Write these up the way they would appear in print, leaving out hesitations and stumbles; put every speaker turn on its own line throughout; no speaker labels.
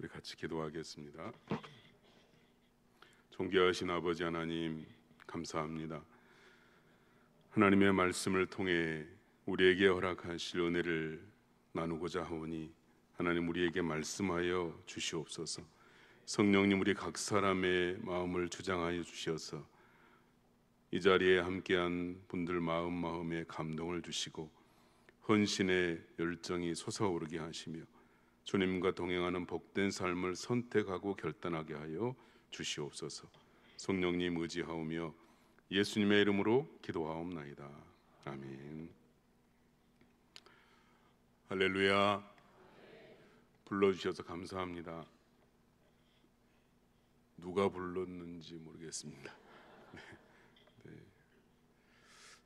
우리 같이 기도하겠습니다. 존귀하신 아버지 하나님, 감사합니다. 하나님의 말씀을 통해 우리에게 허락하실 은혜를 나누고자 하오니 하나님 우리에게 말씀하여 주시옵소서. 성령님, 우리 각 사람의 마음을 주장하여 주시어서 이 자리에 함께한 분들 마음에 감동을 주시고 헌신의 열정이 솟아오르게 하시며 주님과 동행하는 복된 삶을 선택하고 결단하게 하여 주시옵소서. 성령님 의지하오며 예수님의 이름으로 기도하옵나이다. 아멘. 할렐루야. 불러주셔서 감사합니다. 누가 불렀는지 모르겠습니다. 네.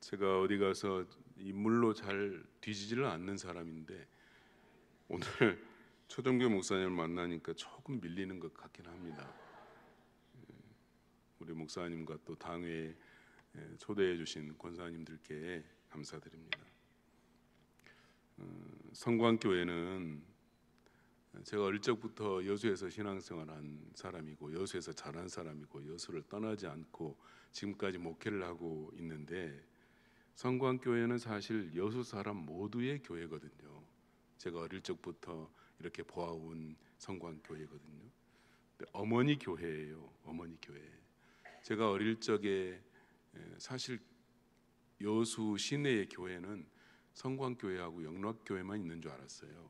제가 어디 가서 인물로 잘 뒤지지를 않는 사람인데 오늘 초정교 목사님을 만나니까 조금 밀리는 것 같긴 합니다. 우리 목사님과 또 당회에 초대해 주신 권사님들께 감사드립니다. 성광교회는 제가 어릴 적부터 여수에서 신앙생활한 사람이고 여수에서 자란 사람이고 여수를 떠나지 않고 지금까지 목회를 하고 있는데 성광교회는 사실 여수 사람 모두의 교회거든요. 제가 어릴 적부터 이렇게 보아온 성광교회거든요. 어머니 교회예요. 어머니 교회. 제가 어릴 적에 사실 여수 시내의 교회는 성광교회하고 영락교회만 있는 줄 알았어요.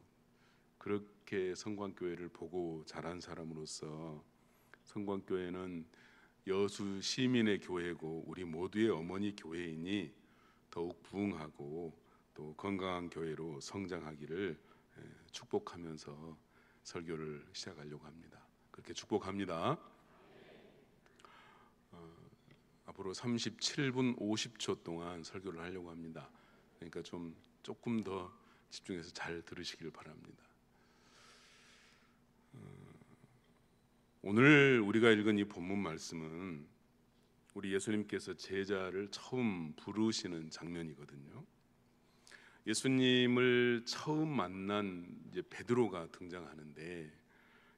그렇게 성광교회를 보고 자란 사람으로서 성광교회는 여수 시민의 교회고 우리 모두의 어머니 교회이니 더욱 부흥하고 또 건강한 교회로 성장하기를 축복하면서 설교를 시작하려고 합니다. 그렇게 축복합니다. 앞으로 37분 50초 동안 설교를 하려고 합니다. 그러니까 조금 더 집중해서 잘 들으시길 바랍니다. 오늘 우리가 읽은 이 본문 말씀은 우리 예수님께서 제자를 처음 부르시는 장면이거든요. 예수님을 처음 만난 이제 베드로가 등장하는데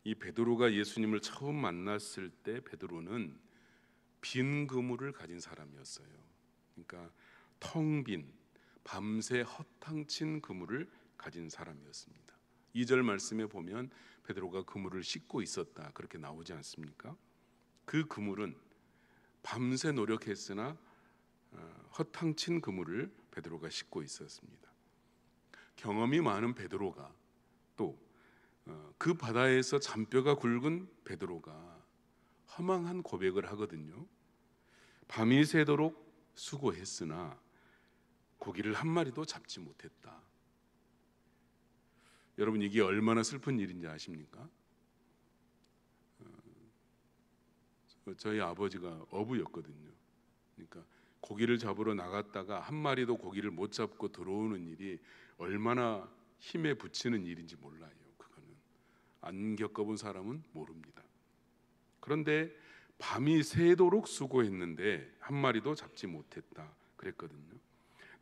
이 베드로가 예수님을 처음 만났을 때 베드로는 빈 그물을 가진 사람이었어요. 그러니까 텅 빈 밤새 허탕친 그물을 가진 사람이었습니다. 2절 말씀에 보면 베드로가 그물을 씻고 있었다 그렇게 나오지 않습니까? 그 그물은 밤새 노력했으나 허탕친 그물을 베드로가 씻고 있었습니다. 경험이 많은 베드로가 또 그 바다에서 잔뼈가 굵은 베드로가 허망한 고백을 하거든요. 밤이 새도록 수고했으나 고기를 한 마리도 잡지 못했다. 여러분 이게 얼마나 슬픈 일인지 아십니까? 저희 아버지가 어부였거든요. 그러니까 고기를 잡으러 나갔다가 한 마리도 고기를 못 잡고 들어오는 일이 얼마나 힘에 부치는 일인지 몰라요. 그거는 안 겪어본 사람은 모릅니다. 그런데 밤이 새도록 수고했는데 한 마리도 잡지 못했다 그랬거든요.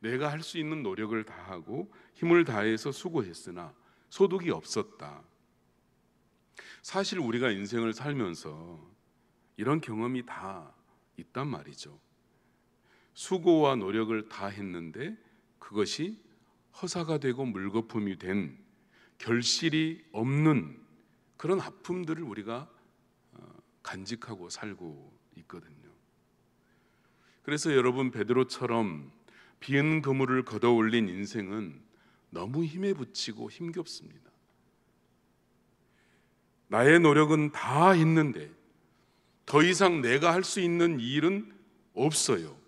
내가 할 수 있는 노력을 다하고 힘을 다해서 수고했으나 소득이 없었다. 사실 우리가 인생을 살면서 이런 경험이 다 있단 말이죠. 수고와 노력을 다 했는데 그것이 허사가 되고 물거품이 된 결실이 없는 그런 아픔들을 우리가 간직하고 살고 있거든요. 그래서 여러분 베드로처럼 빈 그물을 걷어올린 인생은 너무 힘에 부치고 힘겹습니다. 나의 노력은 다 했는데 더 이상 내가 할 수 있는 일은 없어요.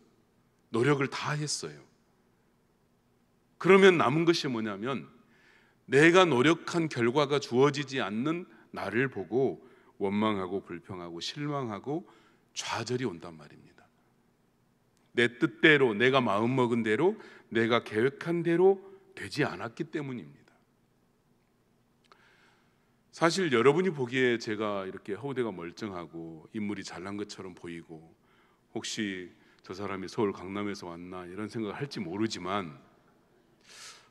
노력을 다 했어요. 그러면 남은 것이 뭐냐면 내가 노력한 결과가 주어지지 않는 나를 보고 원망하고 불평하고 실망하고 좌절이 온단 말입니다. 내 뜻대로 내가 마음먹은 대로 내가 계획한 대로 되지 않았기 때문입니다. 사실 여러분이 보기에 제가 이렇게 허우대가 멀쩡하고 인물이 잘난 것처럼 보이고 혹시 저 사람이 서울 강남에서 왔나 이런 생각을 할지 모르지만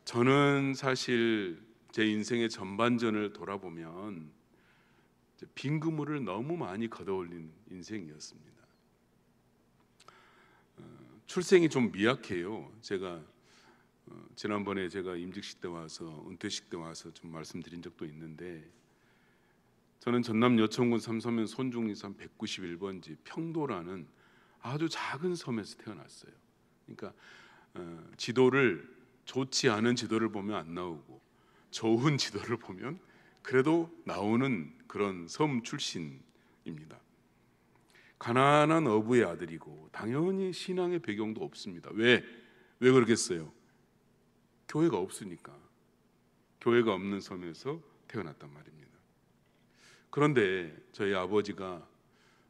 저는 사실 제 인생의 전반전을 돌아보면 빈 그물을 너무 많이 걷어올린 인생이었습니다. 출생이 좀 미약해요. 제가 지난번에 제가 임직식 때 와서 은퇴식 때 와서 좀 말씀드린 적도 있는데, 저는 전남 여천군 삼서면 손중리산 191번지 평도라는 아주 작은 섬에서 태어났어요. 그러니까 지도를, 좋지 않은 지도를 보면 안 나오고 좋은 지도를 보면 그래도 나오는 그런 섬 출신입니다. 가난한 어부의 아들이고 당연히 신앙의 배경도 없습니다. 왜 그러겠어요? 교회가 없으니까. 교회가 없는 섬에서 태어났단 말입니다. 그런데 저희 아버지가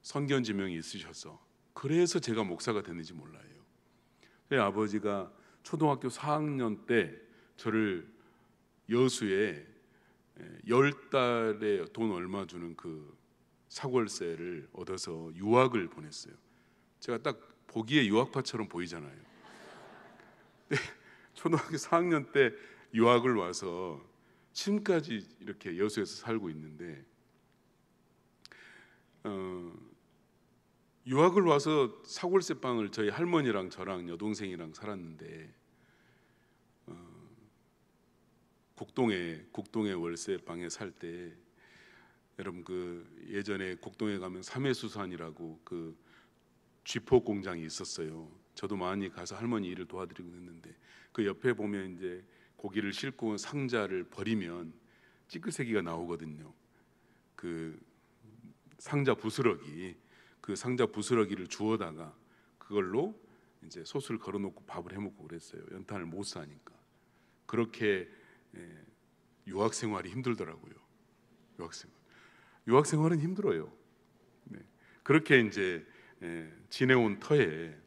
선견 지명이 있으셔서, 그래서 제가 목사가 됐는지 몰라요. 저희 아버지가 초등학교 4학년 때 저를 여수에 10달에 돈 얼마 주는 그 사골세를 얻어서 유학을 보냈어요. 제가 딱 보기에 유학파처럼 보이잖아요. 근데 초등학교 4학년 때 유학을 와서 지금까지 이렇게 여수에서 살고 있는데, 유학을 와서 사골세 방을 저희 할머니랑 저랑 여동생이랑 살았는데, 국동에 월세 방에 살 때, 여러분 그 예전에 국동에 가면 삼해수산이라고 그 쥐포 공장이 있었어요. 저도 많이 가서 할머니 일을 도와드리고 했는데, 그 옆에 보면 이제 고기를 싣고 온 상자를 버리면 찌끄새기가 나오거든요. 그 상자 부스러기, 그 상자 부스러기를 주워다가 그걸로 이제 솥을 걸어놓고 밥을 해먹고 그랬어요. 연탄을 못 사니까. 그렇게 유학 생활이 힘들더라고요. 유학 생활은 힘들어요. 네. 그렇게 이제 지내온 터에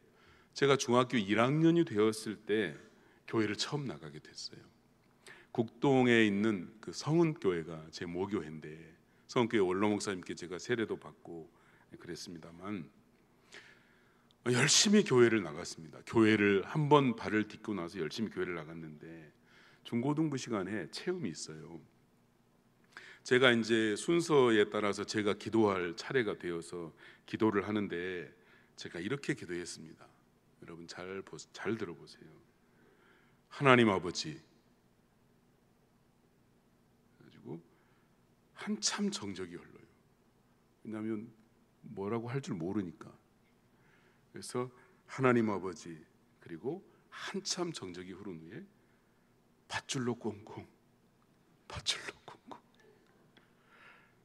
제가 중학교 1학년이 되었을 때 교회를 처음 나가게 됐어요. 국동에 있는 그 성은교회가 제 모교회인데, 성은교회 원로 목사님께 제가 세례도 받고 그랬습니다만, 열심히 교회를 나갔습니다. 교회를 한 번 발을 딛고 나서 열심히 교회를 나갔는데, 중고등부 시간에 체험이 있어요. 제가 이제 순서에 따라서 제가 기도할 차례가 되어서 기도를 하는데, 제가 이렇게 기도했습니다. 여러분 잘 들어보세요. 하나님 아버지, 그래가지고 한참 정적이 흘러요. 왜냐하면 뭐라고 할 줄 모르니까. 그래서 하나님 아버지, 그리고 한참 정적이 흐른 후에 밧줄로 꽁꽁, 밧줄로 꽁꽁,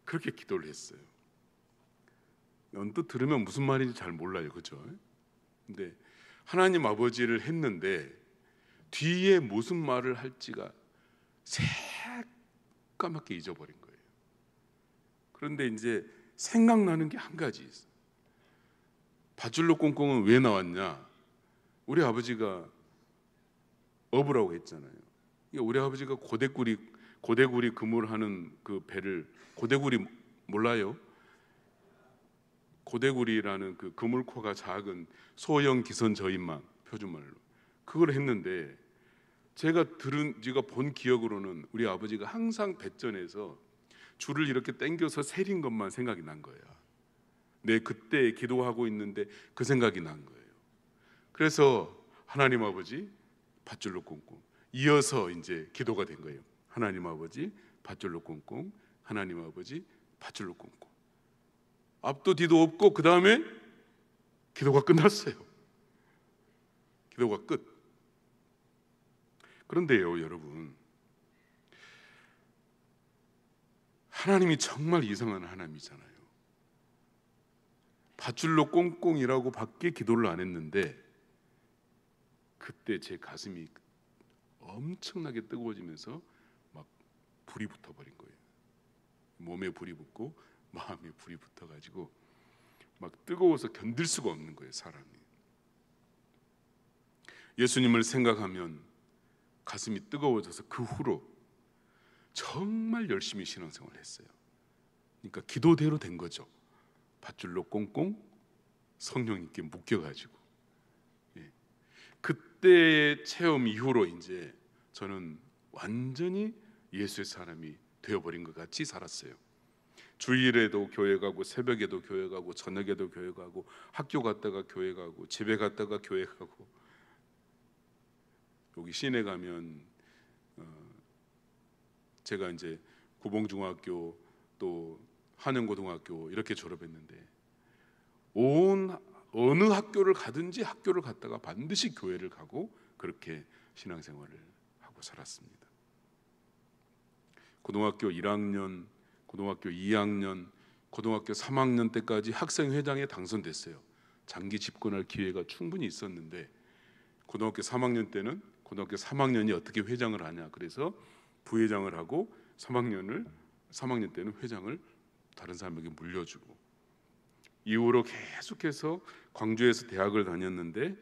그렇게 기도를 했어요. 언뜻 들으면 무슨 말인지 잘 몰라요, 그렇죠? 근데 하나님 아버지를 했는데 뒤에 무슨 말을 할지가 새까맣게 잊어버린 거예요. 그런데 이제 생각나는 게 한 가지 있어요. 밧줄로 꽁꽁은 왜 나왔냐? 우리 아버지가 어부라고 했잖아요. 우리 아버지가 고대구리 그물하는 그 배를, 고대구리 몰라요? 고대구리라는 그 그물코가 작은 소형 기선 저인망, 표준말로 그걸 했는데, 제가 본 기억으로는 우리 아버지가 항상 배전에서 줄을 이렇게 당겨서 세린 것만 생각이 난 거야. 내 그때 기도하고 있는데 그 생각이 난 거예요. 그래서 하나님 아버지 밧줄로 꽁꽁, 이어서 이제 기도가 된 거예요. 하나님 아버지 밧줄로 꽁꽁, 하나님 아버지 밧줄로 꽁꽁. 앞도 뒤도 없고 그 다음에 기도가 끝났어요. 기도가 끝. 그런데요, 여러분, 하나님이 정말 이상한 하나님이잖아요. 밧줄로 꽁꽁이라고 밖에 기도를 안 했는데, 그때 제 가슴이 엄청나게 뜨거워지면서 막 불이 붙어버린 거예요. 몸에 불이 붙고 마음에 불이 붙어가지고 막 뜨거워서 견딜 수가 없는 거예요, 사람이. 예수님을 생각하면 가슴이 뜨거워져서 그 후로 정말 열심히 신앙생활을 했어요. 그러니까 기도대로 된 거죠. 밧줄로 꽁꽁, 성령님께 묶여가지고. 그때의 체험 이후로 이제 저는 완전히 예수의 사람이 되어버린 것 같이 살았어요. 주일에도 교회 가고 새벽에도 교회 가고 저녁에도 교회 가고 학교 갔다가 교회 가고 집에 갔다가 교회 가고. 여기 시내 가면 제가 이제 구봉중학교 또 한영고등학교 이렇게 졸업했는데 어느 학교를 가든지 학교를 갔다가 반드시 교회를 가고 그렇게 신앙생활을 하고 살았습니다. 고등학교 1학년, 고등학교 2학년, 고등학교 3학년 때까지 학생회장에 당선됐어요. 장기 집권할 기회가 충분히 있었는데 고등학교 3학년 때는 고등학교 3학년이 어떻게 회장을 하냐, 그래서 부회장을 하고 3학년 때는 회장을 다른 사람에게 물려주고, 이후로 계속해서 광주에서 대학을 다녔는데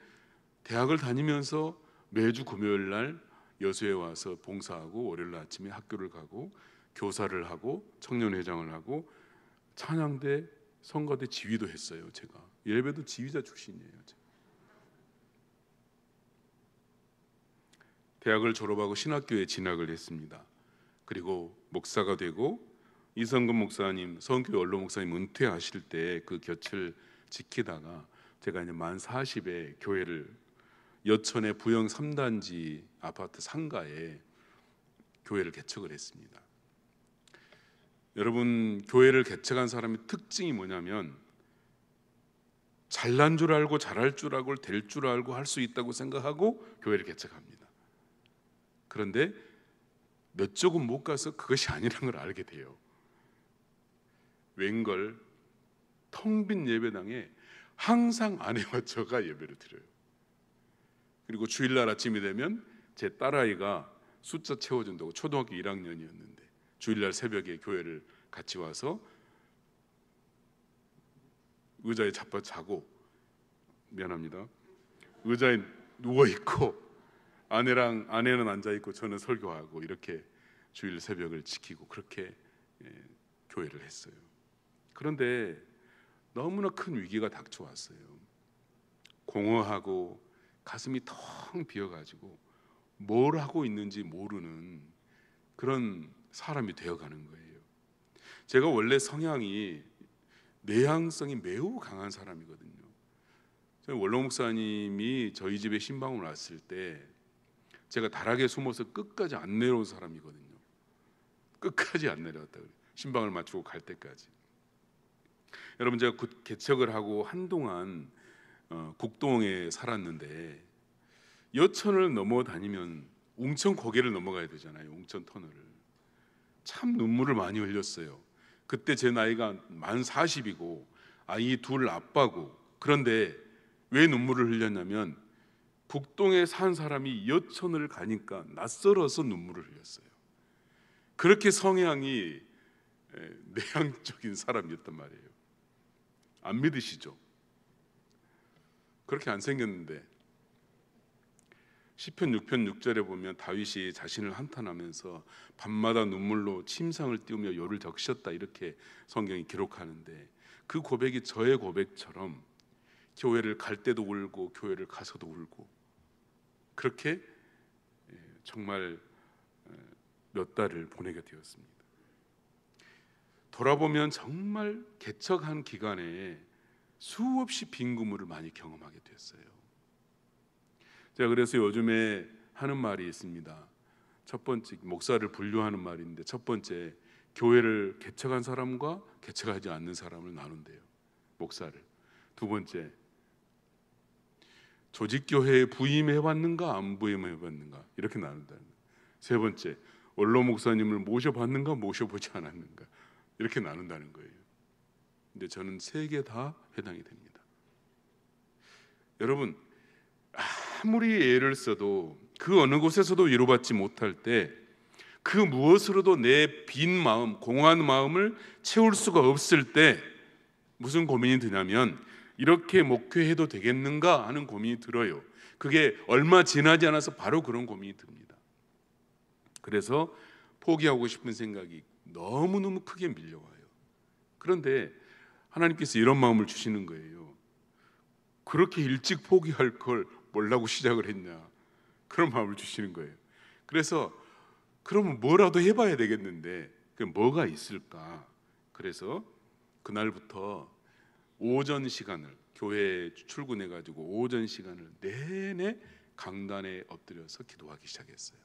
대학을 다니면서 매주 금요일 날 여수에 와서 봉사하고 월요일 아침에 학교를 가고 교사를 하고 청년회장을 하고 찬양대 성가대 지휘도 했어요. 제가 예배도 지휘자 출신이에요. 대학을 졸업하고 신학교에 진학을 했습니다. 그리고 목사가 되고 이성근 목사님, 서원교회 원로 목사님 은퇴하실 때 그 곁을 지키다가 제가 이제 만 40에 교회를 여천의 부영 3단지 아파트 상가에 교회를 개척을 했습니다. 여러분, 교회를 개척한 사람의 특징이 뭐냐면 잘난 줄 알고 잘할 줄 알고 될 줄 알고 할 수 있다고 생각하고 교회를 개척합니다. 그런데 몇 조금 못 가서 그것이 아니라는 걸 알게 돼요. 웬걸 텅 빈 예배당에 항상 아내와 저가 예배를 드려요. 그리고 주일날 아침이 되면 제 딸아이가 숫자 채워준다고, 초등학교 1학년이었는데 주일날 새벽에 교회를 같이 와서 의자에 자빠 자고, 미안합니다, 의자에 누워있고 아내는 앉아있고 저는 설교하고 이렇게 주일 새벽을 지키고 그렇게 교회를 했어요. 그런데 너무나 큰 위기가 닥쳐왔어요. 공허하고 가슴이 텅 비어가지고 뭘 하고 있는지 모르는 그런 사람이 되어가는 거예요. 제가 원래 성향이 내향성이 매우 강한 사람이거든요. 저희 원로 목사님이 저희 집에 신방을 왔을 때 제가 다락에 숨어서 끝까지 안 내려온 사람이거든요. 끝까지 안 내려왔다 그래요. 신방을 마치고 갈 때까지. 여러분, 제가 개척을 하고 한동안 국동에 살았는데 여천을 넘어다니면 웅천 고개를 넘어가야 되잖아요. 웅천 터널을. 참 눈물을 많이 흘렸어요. 그때 제 나이가 만 40이고 아이 둘 아빠고. 그런데 왜 눈물을 흘렸냐면 국동에 산 사람이 여천을 가니까 낯설어서 눈물을 흘렸어요. 그렇게 성향이 내향적인 사람이었단 말이에요. 안 믿으시죠? 그렇게 안 생겼는데 시편 6편 6절에 보면 다윗이 자신을 한탄하면서 밤마다 눈물로 침상을 띄우며 요를 적셨다, 이렇게 성경이 기록하는데 그 고백이 저의 고백처럼 교회를 갈 때도 울고 교회를 가서도 울고 그렇게 정말 몇 달을 보내게 되었습니다. 돌아보면 정말 개척한 기간에 수없이 빈 그물을 많이 경험하게 됐어요. 제가 그래서 요즘에 하는 말이 있습니다. 첫 번째, 목사를 분류하는 말인데, 첫 번째, 교회를 개척한 사람과 개척하지 않는 사람을 나눈대요, 목사를. 두 번째, 조직교회에 부임해봤는가 안 부임해봤는가, 이렇게 나눈다는 거예요. 세 번째, 원로 목사님을 모셔봤는가 모셔보지 않았는가, 이렇게 나눈다는 거예요. 근데 저는 세 개 다 해당이 됩니다. 여러분, 아무리 애를 써도 그 어느 곳에서도 위로받지 못할 때 그 무엇으로도 내 빈 마음, 공허한 마음을 채울 수가 없을 때 무슨 고민이 드냐면 이렇게 목회해도 되겠는가 하는 고민이 들어요. 그게 얼마 지나지 않아서 바로 그런 고민이 듭니다. 그래서 포기하고 싶은 생각이 너무너무 크게 밀려와요. 그런데 하나님께서 이런 마음을 주시는 거예요. 그렇게 일찍 포기할 걸 뭐라고 시작을 했냐, 그런 마음을 주시는 거예요. 그래서 그러면 뭐라도 해봐야 되겠는데 그 뭐가 있을까? 그래서 그날부터 오전 시간을 교회에 출근해 가지고 오전 시간을 내내 강단에 엎드려서 기도하기 시작했어요.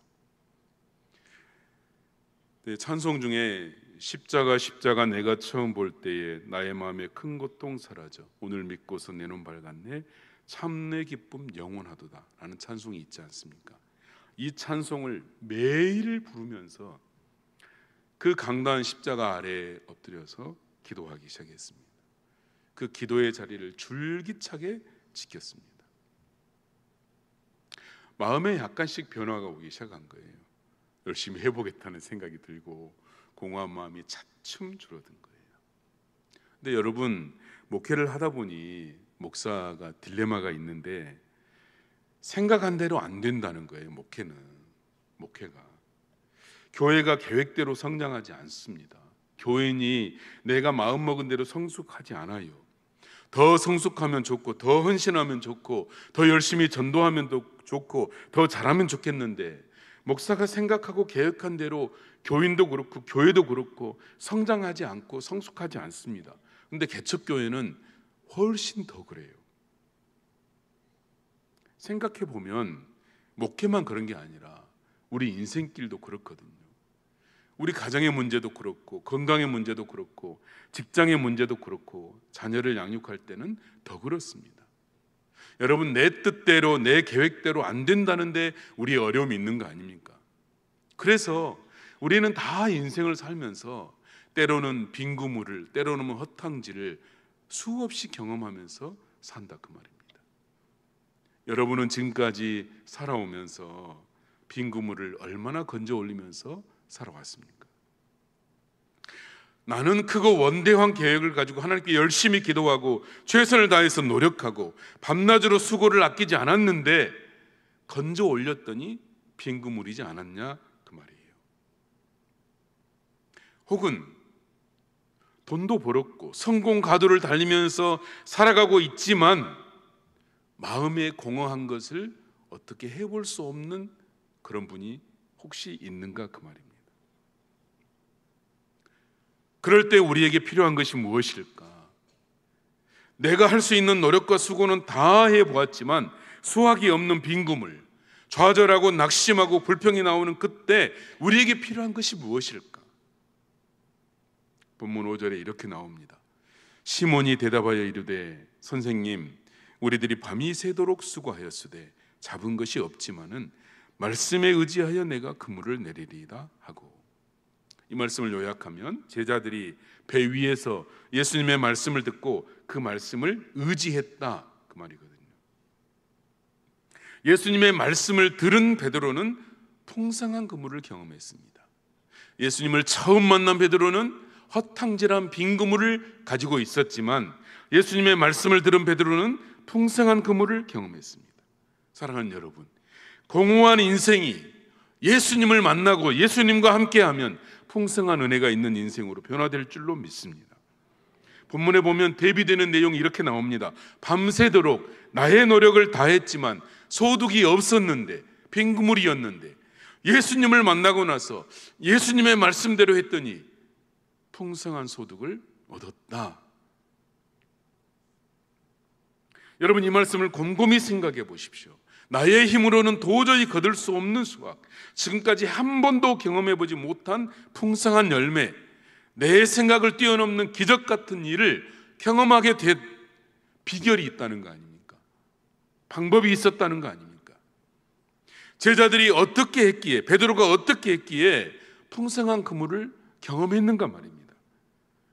찬송 중에 십자가 내가 처음 볼 때에 나의 마음에 큰 고통 사라져 오늘 믿고서 내 눈 밝았네 참내 기쁨 영원하도다 라는 찬송이 있지 않습니까? 이 찬송을 매일 부르면서 그 강단 십자가 아래에 엎드려서 기도하기 시작했습니다. 그 기도의 자리를 줄기차게 지켰습니다. 마음에 약간씩 변화가 오기 시작한 거예요. 열심히 해보겠다는 생각이 들고 공허한 마음이 차츰 줄어든 거예요. 근데 여러분, 목회를 하다 보니 목사가 딜레마가 있는데 생각한 대로 안 된다는 거예요. 목회가 교회가 계획대로 성장하지 않습니다. 교인이 내가 마음먹은 대로 성숙하지 않아요. 더 성숙하면 좋고 더 헌신하면 좋고 더 열심히 전도하면 좋고 더 잘하면 좋겠는데 목사가 생각하고 계획한 대로 교인도 그렇고 교회도 그렇고 성장하지 않고 성숙하지 않습니다. 근데 개척교회는 훨씬 더 그래요. 생각해 보면 목회만 그런 게 아니라 우리 인생길도 그렇거든요. 우리 가정의 문제도 그렇고 건강의 문제도 그렇고 직장의 문제도 그렇고 자녀를 양육할 때는 더 그렇습니다. 여러분, 내 뜻대로 내 계획대로 안 된다는데 우리의 어려움이 있는 거 아닙니까? 그래서 우리는 다 인생을 살면서 때로는 빈구물을 때로는 허탕지를 수없이 경험하면서 산다 그 말입니다. 여러분은 지금까지 살아오면서 빈구물을 얼마나 건져 올리면서 살아왔습니까? 나는 크고 원대한 계획을 가지고 하나님께 열심히 기도하고 최선을 다해서 노력하고 밤낮으로 수고를 아끼지 않았는데 건져 올렸더니 빈구물이지 않았냐 그 말이에요. 혹은 돈도 벌었고 성공 가도를 달리면서 살아가고 있지만 마음에 공허한 것을 어떻게 해볼 수 없는 그런 분이 혹시 있는가 그 말입니다. 그럴 때 우리에게 필요한 것이 무엇일까? 내가 할 수 있는 노력과 수고는 다 해보았지만 수확이 없는 빈구물, 좌절하고 낙심하고 불평이 나오는 그때 우리에게 필요한 것이 무엇일까? 본문 5절에 이렇게 나옵니다. 시몬이 대답하여 이르되 선생님, 우리들이 밤이 새도록 수고하였으되 잡은 것이 없지만은 말씀에 의지하여 내가 그물을 내리리이다 하고. 이 말씀을 요약하면 제자들이 배 위에서 예수님의 말씀을 듣고 그 말씀을 의지했다 그 말이거든요. 예수님의 말씀을 들은 베드로는 풍성한 그물을 경험했습니다. 예수님을 처음 만난 베드로는 허탕질한 빈 그물을 가지고 있었지만 예수님의 말씀을 들은 베드로는 풍성한 그물을 경험했습니다. 사랑하는 여러분, 공허한 인생이 예수님을 만나고 예수님과 함께하면 풍성한 은혜가 있는 인생으로 변화될 줄로 믿습니다. 본문에 보면 대비되는 내용이 이렇게 나옵니다. 밤새도록 나의 노력을 다했지만 소득이 없었는데 빈구물이었는데 예수님을 만나고 나서 예수님의 말씀대로 했더니 풍성한 소득을 얻었다. 여러분, 이 말씀을 곰곰이 생각해 보십시오. 나의 힘으로는 도저히 거둘 수 없는 수확, 지금까지 한 번도 경험해 보지 못한 풍성한 열매, 내 생각을 뛰어넘는 기적 같은 일을 경험하게 된 비결이 있다는 거 아닙니까? 방법이 있었다는 거 아닙니까? 제자들이 어떻게 했기에, 베드로가 어떻게 했기에 풍성한 그물을 경험했는가 말입니다.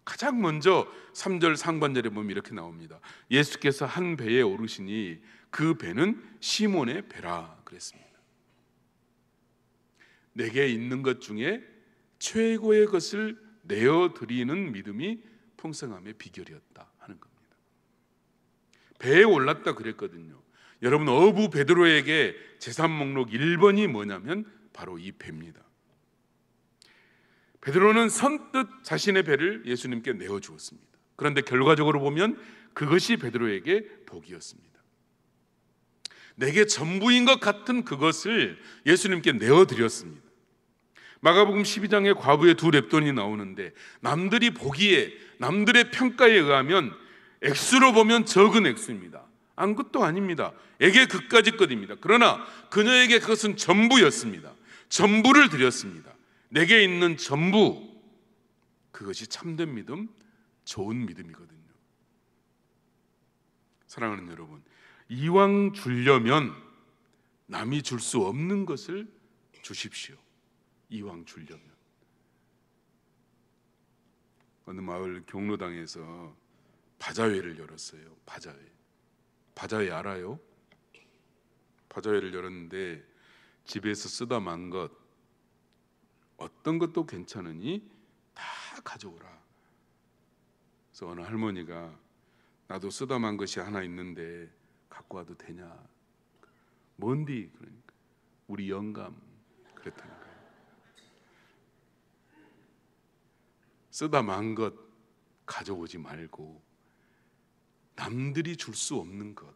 가장 먼저 3절 상반절에 보면 이렇게 나옵니다. 예수께서 한 배에 오르시니 그 배는 시몬의 배라 그랬습니다. 내게 있는 것 중에 최고의 것을 내어드리는 믿음이 풍성함의 비결이었다 하는 겁니다. 배에 올랐다 그랬거든요. 여러분, 어부 베드로에게 재산 목록 1번이 뭐냐면 바로 이 배입니다. 베드로는 선뜻 자신의 배를 예수님께 내어주었습니다. 그런데 결과적으로 보면 그것이 베드로에게 복이었습니다. 내게 전부인 것 같은 그것을 예수님께 내어드렸습니다. 마가복음 12장에 과부의 두 렙돈이 나오는데 남들이 보기에, 남들의 평가에 의하면 액수로 보면 적은 액수입니다. 아무것도 아닙니다. 에게 그까짓 것입니다. 그러나 그녀에게 그것은 전부였습니다. 전부를 드렸습니다. 내게 있는 전부, 그것이 참된 믿음, 좋은 믿음이거든요. 사랑하는 여러분, 이왕 주려면 남이 줄 수 없는 것을 주십시오. 이왕 주려면. 어느 마을 경로당에서 바자회를 열었어요. 바자회 알아요? 바자회를 열었는데 집에서 쓰다 만 것, 어떤 것도 괜찮으니 다 가져오라. 그래서 어느 할머니가 나도 쓰다 만 것이 하나 있는데 갖고 와도 되냐? 뭔디? 그러니까 우리 영감 그랬다니까요. 쓰다 만 것 가져오지 말고 남들이 줄 수 없는 것,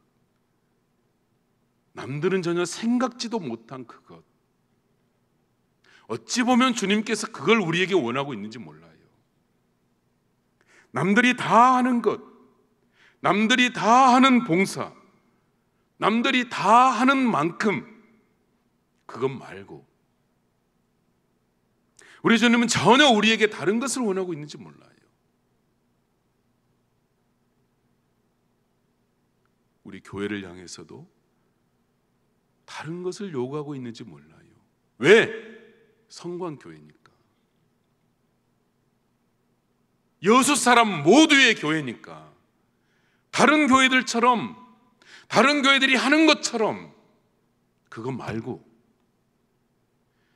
남들은 전혀 생각지도 못한 그것, 어찌 보면 주님께서 그걸 우리에게 원하고 있는지 몰라요. 남들이 다 하는 것, 남들이 다 하는 봉사, 남들이 다 하는 만큼 그것 말고 우리 주님은 전혀 우리에게 다른 것을 원하고 있는지 몰라요. 우리 교회를 향해서도 다른 것을 요구하고 있는지 몰라요. 왜? 성광교회니까. 여수 사람 모두의 교회니까. 다른 교회들처럼, 다른 교회들이 하는 것처럼 그거 말고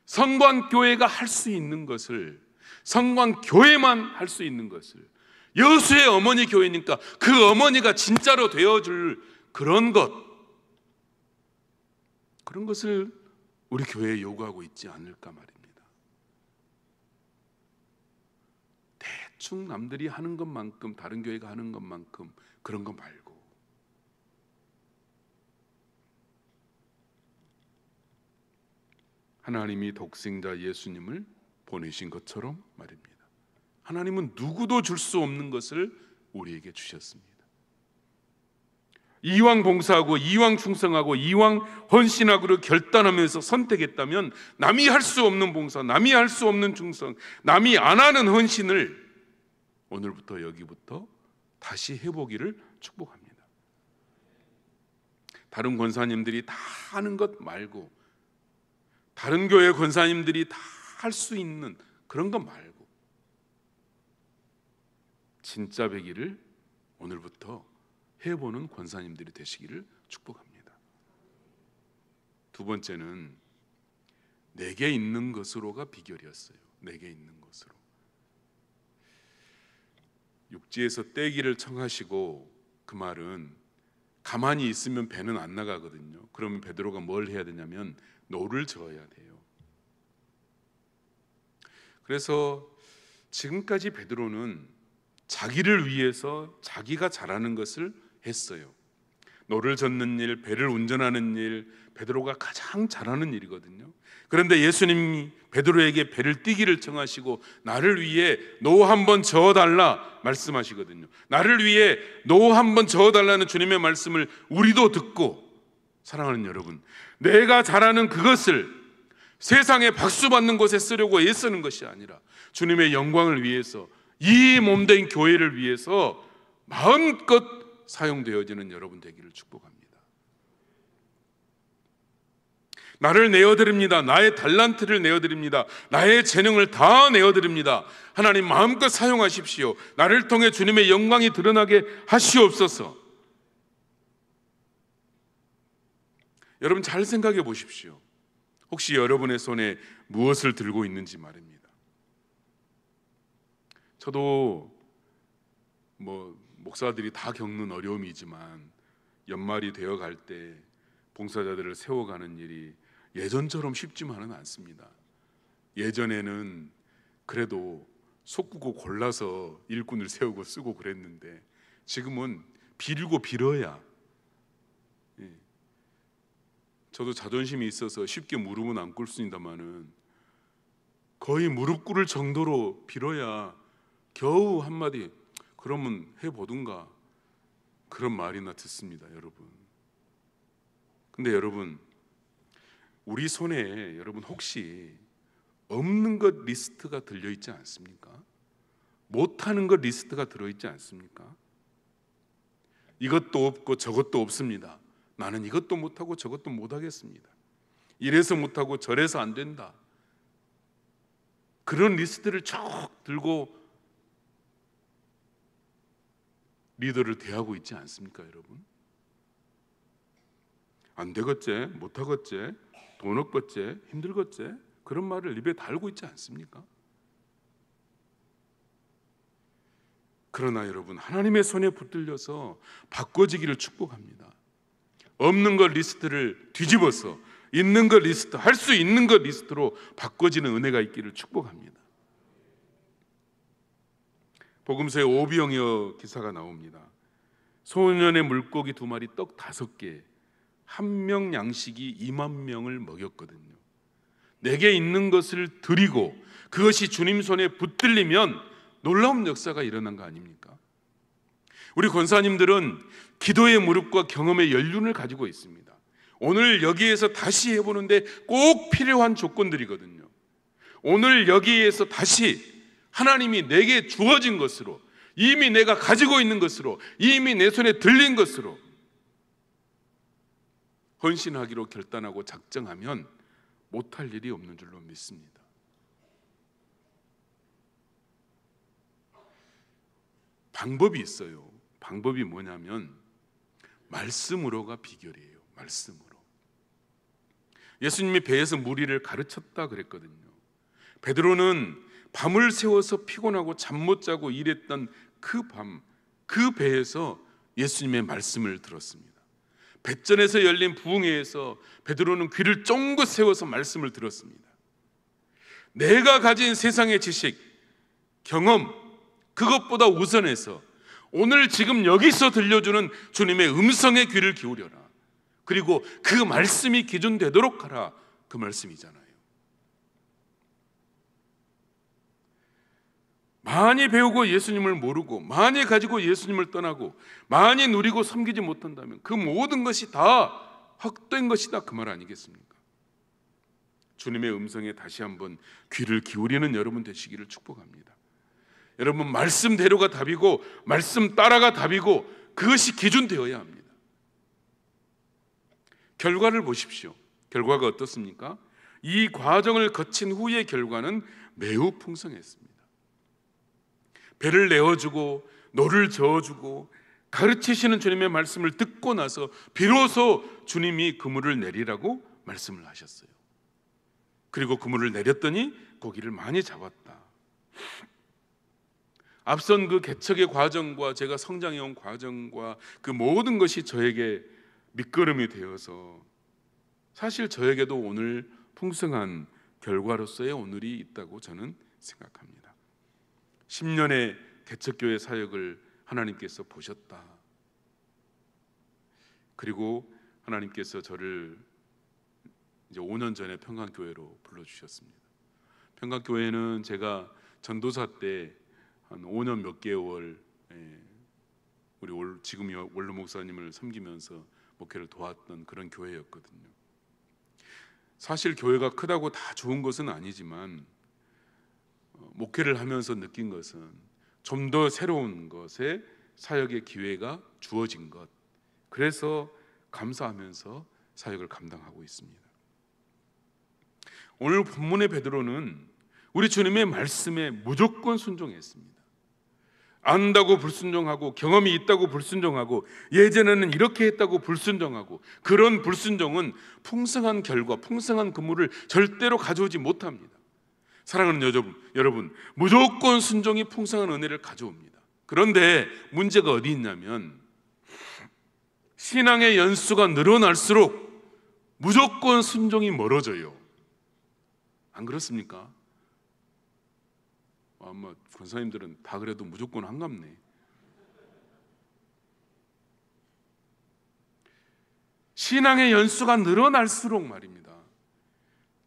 성광교회가 할 수 있는 것을, 성광교회만 할 수 있는 것을, 여수의 어머니 교회니까 그 어머니가 진짜로 되어줄 그런 것, 그런 것을 우리 교회에 요구하고 있지 않을까 말입니다. 대충 남들이 하는 것만큼, 다른 교회가 하는 것만큼 그런 거 말고 하나님이 독생자 예수님을 보내신 것처럼 말입니다. 하나님은 누구도 줄 수 없는 것을 우리에게 주셨습니다. 이왕 봉사하고 이왕 충성하고 이왕 헌신하기로 결단하면서 선택했다면 남이 할 수 없는 봉사, 남이 할 수 없는 충성, 남이 안 하는 헌신을 오늘부터 여기부터 다시 해보기를 축복합니다. 다른 권사님들이 다 하는 것 말고, 다른 교회 권사님들이 다 할 수 있는 그런 것 말고 진짜 배기를 오늘부터 해보는 권사님들이 되시기를 축복합니다. 두 번째는 내게 있는 것으로가 비결이었어요. 내게 있는 것으로. 육지에서 떼기를 청하시고, 그 말은 가만히 있으면 배는 안 나가거든요. 그러면 베드로가 뭘 해야 되냐면 노를 저어야 돼요. 그래서 지금까지 베드로는 자기를 위해서 자기가 잘하는 것을 했어요. 노를 젓는 일, 배를 운전하는 일, 베드로가 가장 잘하는 일이거든요. 그런데 예수님이 베드로에게 배를 띄기를 청하시고 나를 위해 노 한번 저어달라 말씀하시거든요. 나를 위해 노 한번 저어달라는 주님의 말씀을 우리도 듣고, 사랑하는 여러분, 내가 잘하는 그것을 세상에 박수 받는 곳에 쓰려고 애쓰는 것이 아니라 주님의 영광을 위해서, 이 몸된 교회를 위해서 마음껏 사용되어지는 여러분 되기를 축복합니다. 나를 내어드립니다. 나의 달란트를 내어드립니다. 나의 재능을 다 내어드립니다. 하나님 마음껏 사용하십시오. 나를 통해 주님의 영광이 드러나게 하시옵소서. 여러분 잘 생각해 보십시오. 혹시 여러분의 손에 무엇을 들고 있는지 말입니다. 저도 목사들이 다 겪는 어려움이지만 연말이 되어 갈 때 봉사자들을 세워가는 일이 예전처럼 쉽지만은 않습니다. 예전에는 그래도 속구고 골라서 일꾼을 세우고 쓰고 그랬는데 지금은 빌고 빌어야. 저도 자존심이 있어서 쉽게 무릎은 안 꿇습니다만은 거의 무릎 꿇을 정도로 빌어야 겨우 한마디 그러면 해보든가 그런 말이나 듣습니다, 여러분. 근데 여러분, 우리 손에 여러분 혹시 없는 것 리스트가 들려있지 않습니까? 못하는 것 리스트가 들어있지 않습니까? 이것도 없고 저것도 없습니다. 나는 이것도 못하고 저것도 못하겠습니다. 이래서 못하고 저래서 안 된다. 그런 리스트를 쭉 들고 리더를 대하고 있지 않습니까, 여러분? 안 되겠제, 못하겠제, 돈 없겠제, 힘들겠제, 그런 말을 입에 달고 있지 않습니까? 그러나 여러분, 하나님의 손에 붙들려서 바꿔지기를 축복합니다. 없는 것 리스트를 뒤집어서 있는 것 리스트, 할 수 있는 것 리스트로 바꿔지는 은혜가 있기를 축복합니다. 복음서에 오병이어 기사가 나옵니다. 소년의 물고기 2마리, 떡 5개, 한 명 양식이 2만 명을 먹였거든요. 내게 있는 것을 드리고 그것이 주님 손에 붙들리면 놀라운 역사가 일어난 거 아닙니까? 우리 권사님들은 기도의 무릎과 경험의 연륜을 가지고 있습니다. 오늘 여기에서 다시 해보는데 꼭 필요한 조건들이거든요. 오늘 여기에서 다시 하나님이 내게 주어진 것으로, 이미 내가 가지고 있는 것으로, 이미 내 손에 들린 것으로 헌신하기로 결단하고 작정하면 못할 일이 없는 줄로 믿습니다. 방법이 있어요. 방법이 뭐냐면 말씀으로가 비결이에요. 말씀으로. 예수님이 배에서 무리를 가르쳤다 그랬거든요. 베드로는 밤을 새워서 피곤하고 잠 못 자고 일했던 그 밤, 그 배에서 예수님의 말씀을 들었습니다. 뱃전에서 열린 부흥회에서 베드로는 귀를 쫑긋 세워서 말씀을 들었습니다. 내가 가진 세상의 지식, 경험, 그것보다 우선해서 오늘 지금 여기서 들려주는 주님의 음성에 귀를 기울여라. 그리고 그 말씀이 기준 되도록 하라. 그 말씀이잖아요. 많이 배우고 예수님을 모르고 많이 가지고 예수님을 떠나고 많이 누리고 섬기지 못한다면 그 모든 것이 다 헛된 것이다, 그 말 아니겠습니까? 주님의 음성에 다시 한번 귀를 기울이는 여러분 되시기를 축복합니다. 여러분, 말씀대로가 답이고 말씀 따라가 답이고 그것이 기준 되어야 합니다. 결과를 보십시오. 결과가 어떻습니까? 이 과정을 거친 후의 결과는 매우 풍성했습니다. 배를 내어주고 노를 저어주고 가르치시는 주님의 말씀을 듣고 나서 비로소 주님이 그물을 내리라고 말씀을 하셨어요. 그리고 그물을 내렸더니 고기를 많이 잡았다. 앞선 그 개척의 과정과 제가 성장해온 과정과 그 모든 것이 저에게 밑거름이 되어서 사실 저에게도 오늘 풍성한 결과로서의 오늘이 있다고 저는 생각합니다. 10년의 개척교회 사역을 하나님께서 보셨다. 그리고 하나님께서 저를 이제 5년 전에 평강교회로 불러주셨습니다. 평강교회는 제가 전도사 때 한 5년 몇 개월 우리 지금 원로 목사님을 섬기면서 목회를 도왔던 그런 교회였거든요. 사실 교회가 크다고 다 좋은 것은 아니지만 목회를 하면서 느낀 것은 좀 더 새로운 것에 사역의 기회가 주어진 것, 그래서 감사하면서 사역을 감당하고 있습니다. 오늘 본문의 베드로는 우리 주님의 말씀에 무조건 순종했습니다. 안다고 불순종하고 경험이 있다고 불순종하고 예전에는 이렇게 했다고 불순종하고 그런 불순종은 풍성한 결과, 풍성한 그물을 절대로 가져오지 못합니다. 사랑하는 여러분, 무조건 순종이 풍성한 은혜를 가져옵니다. 그런데 문제가 어디 있냐면 신앙의 연수가 늘어날수록 무조건 순종이 멀어져요. 안 그렇습니까? 아마 권사님들은 다 그래도 무조건 한갑네. 신앙의 연수가 늘어날수록 말입니다,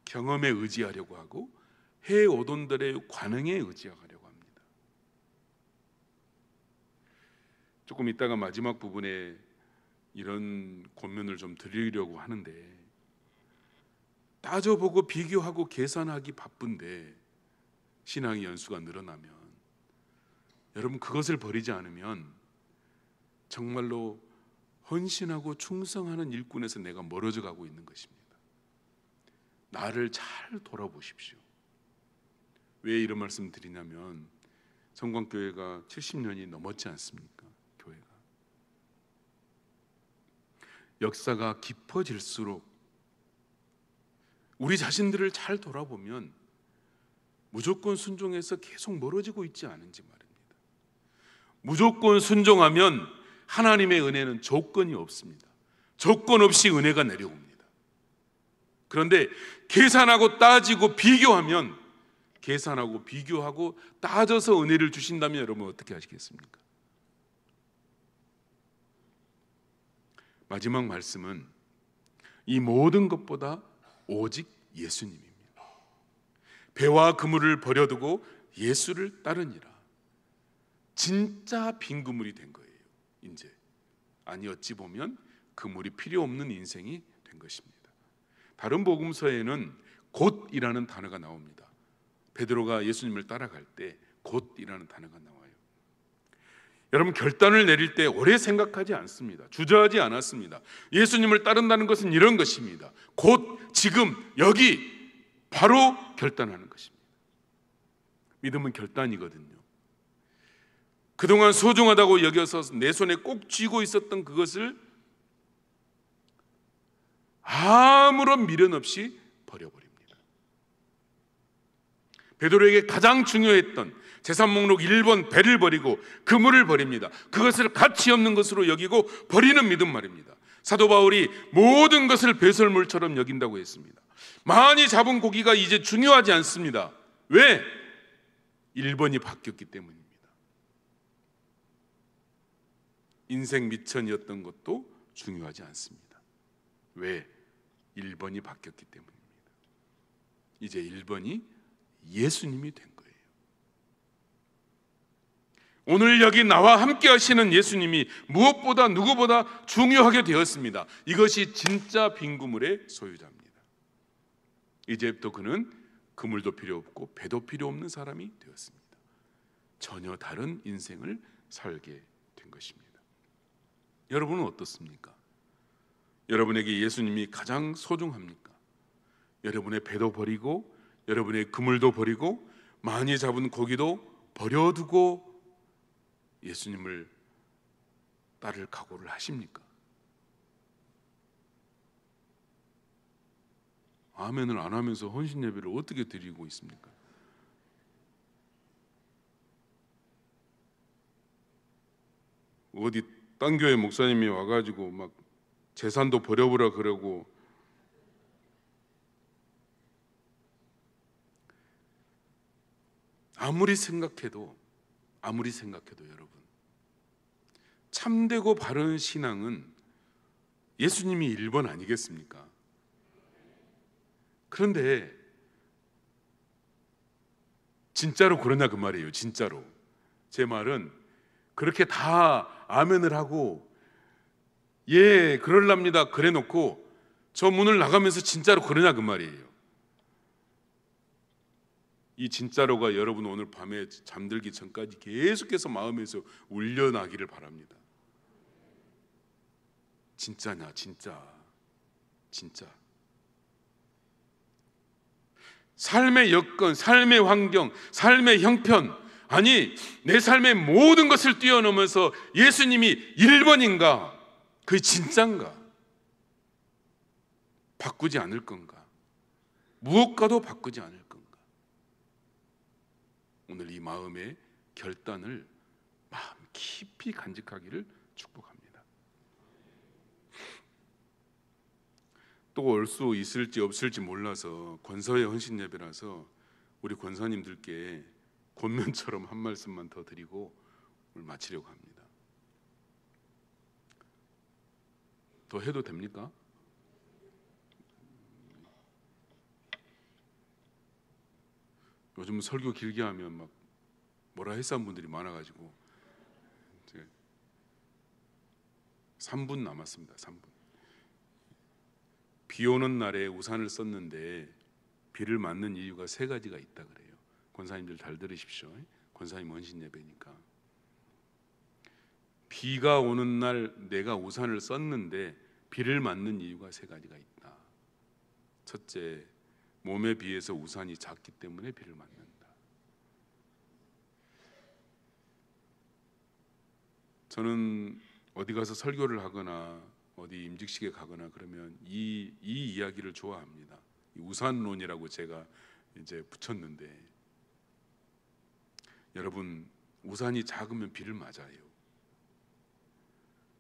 경험에 의지하려고 하고 해오돈들의 관행에 의지하려고 합니다. 조금 이따가 마지막 부분에 이런 권면을 좀 드리려고 하는데, 따져보고 비교하고 계산하기 바쁜데 신앙의 연수가 늘어나면, 여러분 그것을 버리지 않으면 정말로 헌신하고 충성하는 일꾼에서 내가 멀어져 가고 있는 것입니다. 나를 잘 돌아보십시오. 왜 이런 말씀 드리냐면, 성광교회가 70년이 넘었지 않습니까? 교회가 역사가 깊어질수록 우리 자신들을 잘 돌아보면 무조건 순종해서 계속 멀어지고 있지 않은지 말입니다. 무조건 순종하면 하나님의 은혜는 조건이 없습니다. 조건 없이 은혜가 내려옵니다. 그런데 계산하고 따지고 비교하면, 계산하고 비교하고 따져서 은혜를 주신다면 여러분 어떻게 하시겠습니까? 마지막 말씀은 이 모든 것보다 오직 예수님입니다. 배와 그물을 버려두고 예수를 따르니라. 진짜 빈 그물이 된 거예요. 이제 아니 어찌 보면 그물이 필요 없는 인생이 된 것입니다. 다른 복음서에는 곧이라는 단어가 나옵니다. 베드로가 예수님을 따라갈 때 곧이라는 단어가 나와요. 여러분 결단을 내릴 때 오래 생각하지 않습니다. 주저하지 않았습니다. 예수님을 따른다는 것은 이런 것입니다. 곧, 지금, 여기 바로 결단하는 것입니다. 믿음은 결단이거든요. 그동안 소중하다고 여겨서 내 손에 꼭 쥐고 있었던 그것을 아무런 미련 없이 버려버립니다. 베드로에게 가장 중요했던 재산 목록 1번 배를 버리고 그물을 버립니다. 그것을 가치 없는 것으로 여기고 버리는 믿음 말입니다. 사도 바울이 모든 것을 배설물처럼 여긴다고 했습니다. 많이 잡은 고기가 이제 중요하지 않습니다. 왜? 1번이 바뀌었기 때문입니다. 인생 미천이었던 것도 중요하지 않습니다. 왜? 1번이 바뀌었기 때문입니다. 이제 1번이 예수님이 된 거예요. 오늘 여기 나와 함께 하시는 예수님이 무엇보다 누구보다 중요하게 되었습니다. 이것이 진짜 빈 그물의 소유자입니다. 이제부터 그는 그물도 필요 없고 배도 필요 없는 사람이 되었습니다. 전혀 다른 인생을 살게 된 것입니다. 여러분은 어떻습니까? 여러분에게 예수님이 가장 소중합니까? 여러분의 배도 버리고 여러분의 그물도 버리고 많이 잡은 고기도 버려두고 예수님을 따를 각오를 하십니까? 아멘을 안 하면서 헌신 예배를 어떻게 드리고 있습니까? 어디 딴 교회 목사님이 와가지고 막 재산도 버려보라 그러고, 아무리 생각해도 여러분, 참되고 바른 신앙은 예수님이 1번 아니겠습니까? 그런데 진짜로 그러냐 그 말이에요. 진짜로. 제 말은 그렇게 다 아멘을 하고 예 그럴랍니다 그래 놓고 저 문을 나가면서 진짜로 그러냐 그 말이에요. 이 진짜로가 여러분 오늘 밤에 잠들기 전까지 계속해서 마음에서 울려나기를 바랍니다. 진짜냐? 진짜 삶의 여건, 삶의 환경, 삶의 형편, 아니 내 삶의 모든 것을 뛰어넘어서 예수님이 1번인가? 그게 진짠가? 바꾸지 않을 건가? 무엇과도 바꾸지 않을 건가? 오늘 이 마음의 결단을 마음 깊이 간직하기를 축복합니다. 또 올 수 있을지 없을지 몰라서 권사의 헌신 예배라서 우리 권사님들께 권면처럼 한 말씀만 더 드리고 오늘 마치려고 합니다. 더 해도 됩니까? 요즘 설교 길게 하면 막 뭐라 했던 분들이 많아가지고 3분 남았습니다. 3분. 비 오는 날에 우산을 썼는데 비를 맞는 이유가 3가지가 있다 그래요. 권사님들 잘 들으십시오. 권사님 원신 예배니까. 비가 오는 날 내가 우산을 썼는데 비를 맞는 이유가 3가지가 있다. 첫째, 몸에 비해서 우산이 작기 때문에 비를 맞는다. 저는 어디 가서 설교를 하거나 어디 임직식에 가거나 그러면 이 이야기를 좋아합니다. 이 우산론이라고 제가 이제 붙였는데, 여러분, 우산이 작으면 비를 맞아요.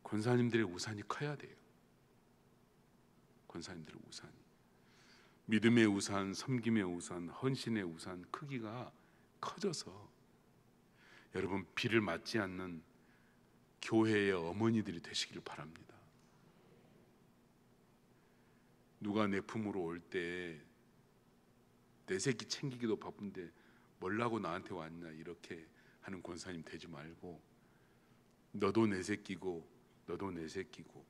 권사님들의 우산이 커야 돼요. 권사님들의 우산이, 믿음의 우산, 섬김의 우산, 헌신의 우산 크기가 커져서 여러분 비를 맞지 않는 교회의 어머니들이 되시기를 바랍니다. 누가 내 품으로 올 때 내 새끼 챙기기도 바쁜데 뭘라고 나한테 왔냐 이렇게 하는 권사님 되지 말고, 너도 내 새끼고 너도 내 새끼고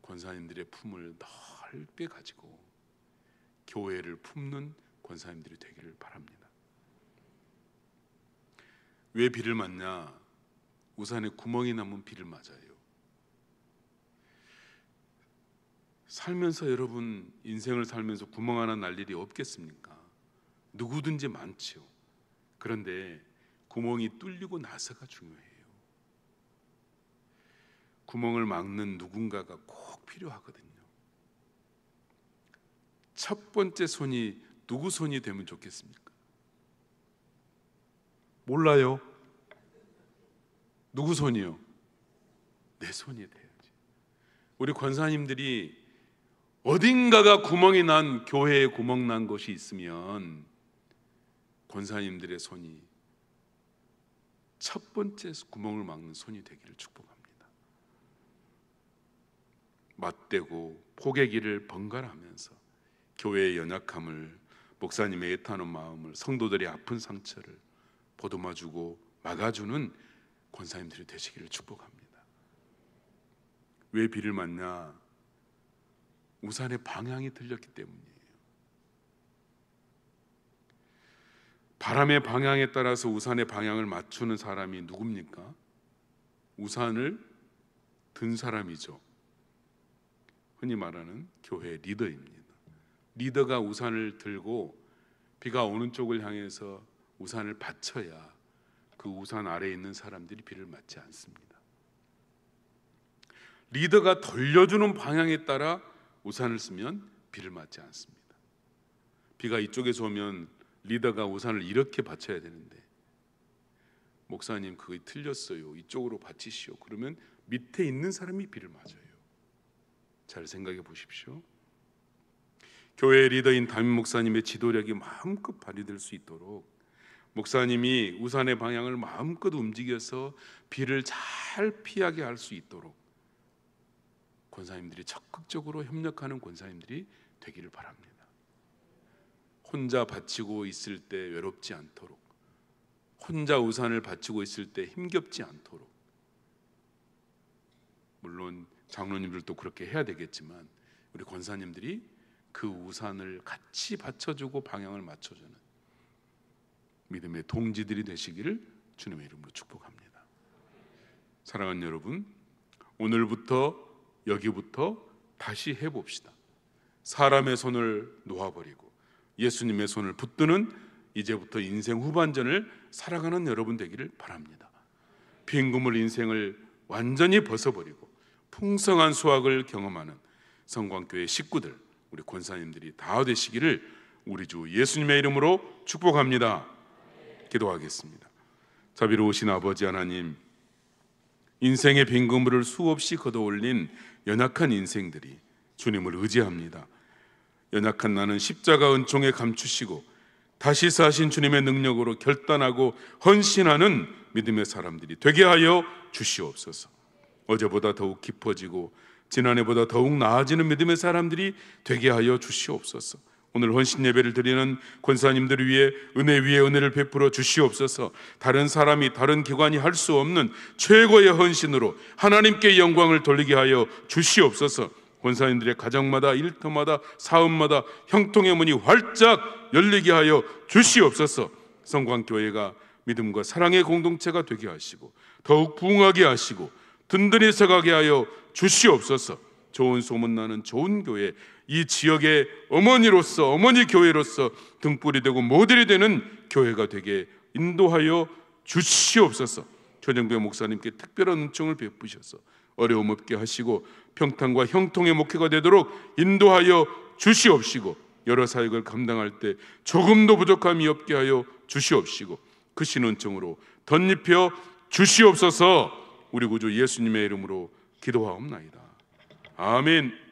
권사님들의 품을 넓게 가지고 교회를 품는 권사님들이 되기를 바랍니다. 왜 비를 맞냐? 우산에 구멍이 나면 비를 맞아요. 살면서 여러분, 인생을 살면서 구멍 하나 날 일이 없겠습니까? 누구든지 많죠. 그런데 구멍이 뚫리고 나서가 중요해요. 구멍을 막는 누군가가 꼭 필요하거든요. 첫 번째 손이 누구 손이 되면 좋겠습니까? 몰라요. 누구 손이요? 내 손이 돼야지. 우리 권사님들이 어딘가가 구멍이 난, 교회에 구멍 난 곳이 있으면 권사님들의 손이 첫 번째 구멍을 막는 손이 되기를 축복합니다. 맞대고 포개기를 번갈아 하면서 교회의 연약함을, 목사님의 애타는 마음을, 성도들의 아픈 상처를 보듬어주고 막아주는 권사님들이 되시기를 축복합니다. 왜 비를 맞냐? 우산의 방향이 틀렸기 때문이에요. 바람의 방향에 따라서 우산의 방향을 맞추는 사람이 누굽니까? 우산을 든 사람이죠. 흔히 말하는 교회 리더입니다. 리더가 우산을 들고 비가 오는 쪽을 향해서 우산을 받쳐야 그 우산 아래에 있는 사람들이 비를 맞지 않습니다. 리더가 돌려주는 방향에 따라 우산을 쓰면 비를 맞지 않습니다. 비가 이쪽에서 오면 리더가 우산을 이렇게 받쳐야 되는데, 목사님 그게 틀렸어요, 이쪽으로 받치시오, 그러면 밑에 있는 사람이 비를 맞아요. 잘 생각해 보십시오. 교회 리더인 담임 목사님의 지도력이 마음껏 발휘될 수 있도록 목사님이 우산의 방향을 마음껏 움직여서 비를 잘 피하게 할 수 있도록 권사님들이 적극적으로 협력하는 권사님들이 되기를 바랍니다. 혼자 바치고 있을 때 외롭지 않도록, 혼자 우산을 바치고 있을 때 힘겹지 않도록, 물론 장로님들도 그렇게 해야 되겠지만 우리 권사님들이 그 우산을 같이 받쳐주고 방향을 맞춰주는 믿음의 동지들이 되시기를 주님의 이름으로 축복합니다. 사랑하는 여러분, 오늘부터 여기부터 다시 해봅시다. 사람의 손을 놓아버리고 예수님의 손을 붙드는 이제부터 인생 후반전을 살아가는 여러분 되기를 바랍니다. 빈구물 인생을 완전히 벗어버리고 풍성한 수확을 경험하는 성광교회 식구들, 우리 권사님들이 다 되시기를 우리 주 예수님의 이름으로 축복합니다. 기도하겠습니다. 자비로우신 아버지 하나님, 인생의 빈그물을 수없이 걷어올린 연약한 인생들이 주님을 의지합니다. 연약한 나는 십자가 은총에 감추시고 다시 사신 주님의 능력으로 결단하고 헌신하는 믿음의 사람들이 되게 하여 주시옵소서. 어제보다 더욱 깊어지고 지난해보다 더욱 나아지는 믿음의 사람들이 되게 하여 주시옵소서. 오늘 헌신 예배를 드리는 권사님들을 위해 은혜 위에 은혜를 베풀어 주시옵소서. 다른 사람이, 다른 기관이 할 수 없는 최고의 헌신으로 하나님께 영광을 돌리게 하여 주시옵소서. 권사님들의 가정마다, 일터마다, 사업마다 형통의 문이 활짝 열리게 하여 주시옵소서. 성광교회가 믿음과 사랑의 공동체가 되게 하시고 더욱 부흥하게 하시고 든든히 서가게 하여 주시옵소서. 좋은 소문나는 좋은 교회, 이 지역의 어머니로서, 어머니 교회로서 등불이 되고 모델이 되는 교회가 되게 인도하여 주시옵소서. 조정배 목사님께 특별한 은총을 베푸셔서 어려움 없게 하시고 평탄과 형통의 목회가 되도록 인도하여 주시옵시고, 여러 사역을 감당할 때 조금도 부족함이 없게 하여 주시옵시고 크신 은총으로 덧입혀 주시옵소서. 우리 구주 예수님의 이름으로 기도하옵나이다. 아멘.